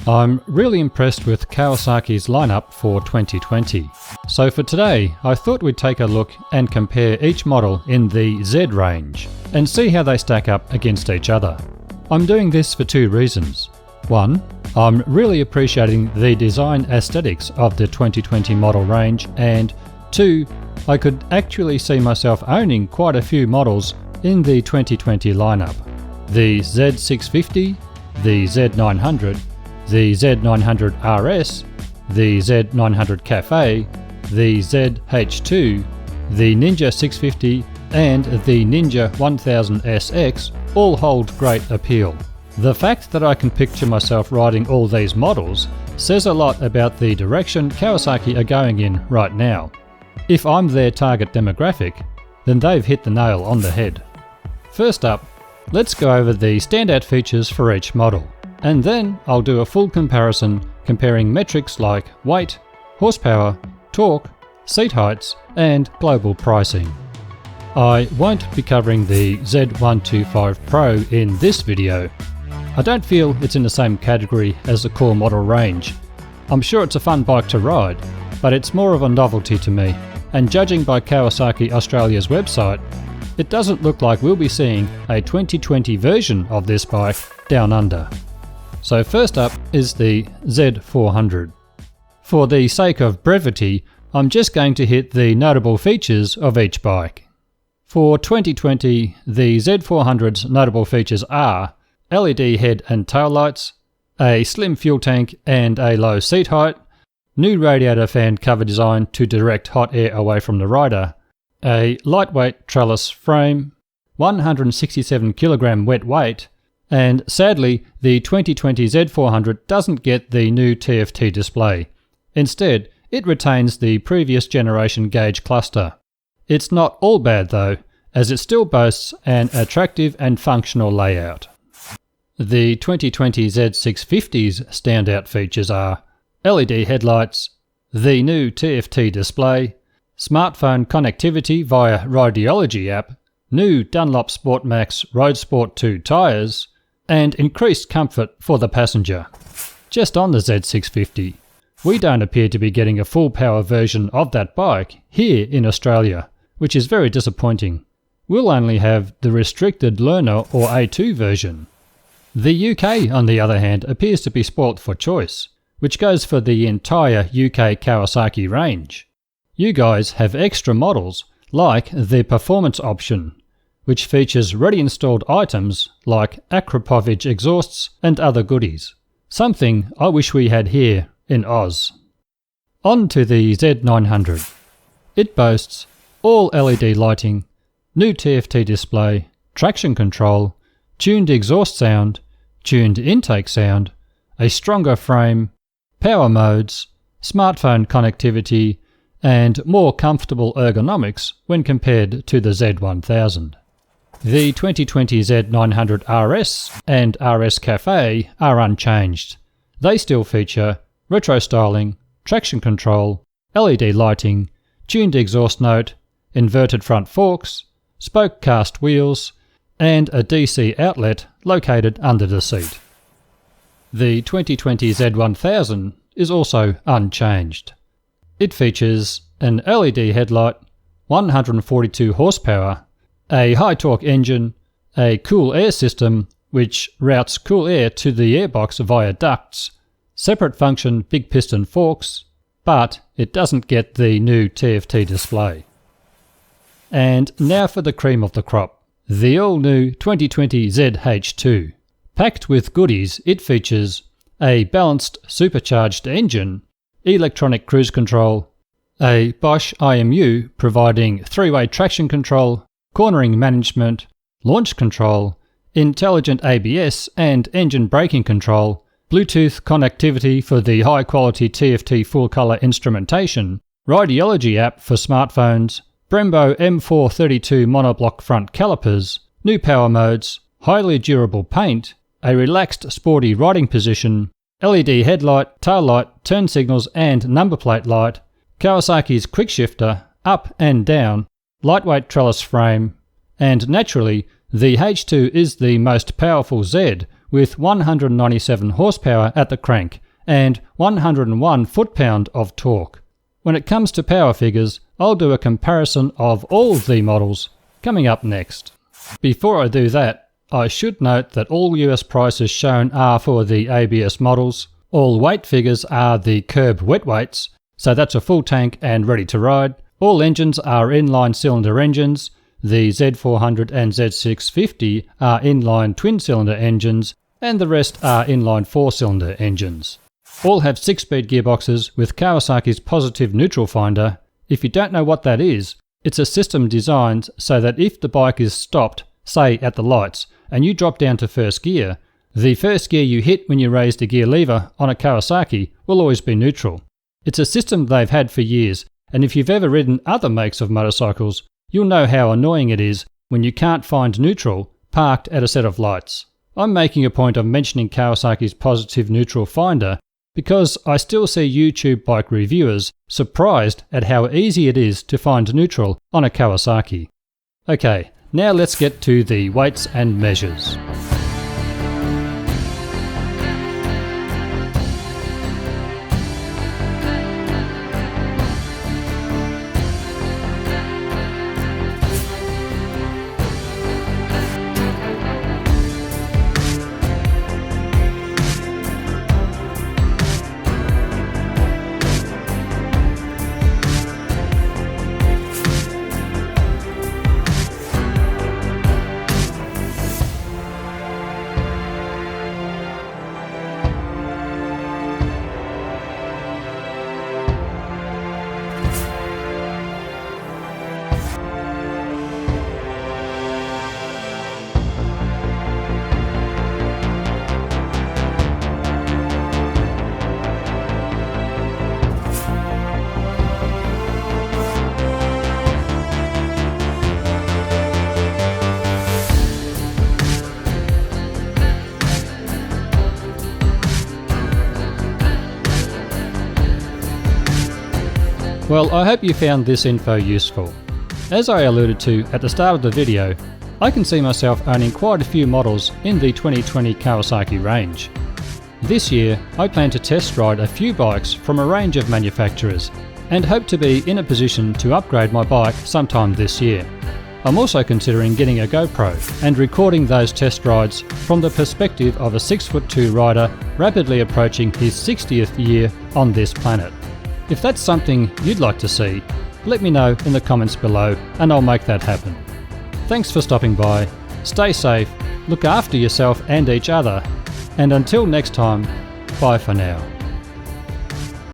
I'm really impressed with Kawasaki's lineup for 2020. So for today, I thought we'd take a look and compare each model in the Z range and see how they stack up against each other. I'm doing this for two reasons. One, I'm really appreciating the design aesthetics of the 2020 model range, and two, I could actually see myself owning quite a few models in the 2020 lineup. The Z650, the Z900, the Z900 RS, the Z900 Cafe, the ZH2, the Ninja 650 and the Ninja 1000 SX all hold great appeal. The fact that I can picture myself riding all these models says a lot about the direction Kawasaki are going in right now. If I'm their target demographic, then they've hit the nail on the head. First up, let's go over the standout features for each model, and then I'll do a full comparison comparing metrics like weight, horsepower, torque, seat heights, and global pricing. I won't be covering the Z125 Pro in this video. I don't feel it's in the same category as the core model range. I'm sure it's a fun bike to ride, but it's more of a novelty to me, and judging by Kawasaki Australia's website, it doesn't look like we'll be seeing a 2020 version of this bike down under. So first up is the Z400. For the sake of brevity, I'm just going to hit the notable features of each bike. For 2020, the Z400's notable features are LED head and tail lights, a slim fuel tank and a low seat height, new radiator fan cover design to direct hot air away from the rider, a lightweight trellis frame, 167 kg wet weight, and sadly the 2020 Z400 doesn't get the new TFT display. Instead, it retains the previous generation gauge cluster. It's not all bad though, as it still boasts an attractive and functional layout. The 2020 Z650's standout features are LED headlights, the new TFT display, smartphone connectivity via Rideology app, new Dunlop Sport Max Road Sport 2 tyres, and increased comfort for the passenger. Just on the Z650, we don't appear to be getting a full power version of that bike here in Australia, which is very disappointing. We'll only have the restricted learner or A2 version. The UK, on the other hand, appears to be spoilt for choice, which goes for the entire UK Kawasaki range. You guys have extra models like the Performance option, which features ready installed items like Akrapovic exhausts and other goodies. Something I wish we had here in Oz. On to the Z900. It boasts all LED lighting, new TFT display, traction control, tuned exhaust sound, tuned intake sound, a stronger frame, power modes, smartphone connectivity, and more comfortable ergonomics when compared to the Z1000. The 2020 Z900 RS and RS Cafe are unchanged. They still feature retro styling, traction control, LED lighting, tuned exhaust note, inverted front forks, spoke cast wheels, and a DC outlet located under the seat. The 2020 Z1000 is also unchanged. It features an LED headlight, 142 horsepower, a high-torque engine, a cool air system which routes cool air to the airbox via ducts, separate function big piston forks, but it doesn't get the new TFT display. And now for the cream of the crop, the all-new 2020 ZH2. Packed with goodies, it features a balanced supercharged engine, electronic cruise control, a Bosch IMU providing three-way traction control, cornering management, launch control, intelligent ABS and engine braking control, Bluetooth connectivity for the high-quality TFT full-color instrumentation, Rideology app for smartphones, Brembo M432 monoblock front calipers, new power modes, highly durable paint, a relaxed sporty riding position, LED headlight, tail light, turn signals and number plate light, Kawasaki's quick shifter, up and down, lightweight trellis frame, and naturally the H2 is the most powerful Z with 197 horsepower at the crank and 101 foot-pound of torque. When it comes to power figures, I'll do a comparison of all the models coming up next. Before I do that, I should note that all US prices shown are for the ABS models. All weight figures are the curb wet weights, so that's a full tank and ready to ride. All engines are inline cylinder engines. The Z400 and Z650 are inline twin cylinder engines, and the rest are inline 4-cylinder engines. All have 6-speed gearboxes with Kawasaki's positive neutral finder. If you don't know what that is, it's a system designed so that if the bike is stopped, say at the lights, and you drop down to first gear, the first gear you hit when you raise the gear lever on a Kawasaki will always be neutral. It's a system they've had for years, and if you've ever ridden other makes of motorcycles, you'll know how annoying it is when you can't find neutral parked at a set of lights. I'm making a point of mentioning Kawasaki's positive neutral finder because I still see YouTube bike reviewers surprised at how easy it is to find neutral on a Kawasaki. Okay, now let's get to the weights and measures. Well, I hope you found this info useful. As I alluded to at the start of the video, I can see myself owning quite a few models in the 2020 Kawasaki range. This year, I plan to test ride a few bikes from a range of manufacturers and hope to be in a position to upgrade my bike sometime this year. I'm also considering getting a GoPro and recording those test rides from the perspective of a 6'2" rider rapidly approaching his 60th year on this planet. If that's something you'd like to see, let me know in the comments below and I'll make that happen. Thanks for stopping by, stay safe, look after yourself and each other, and until next time, bye for now.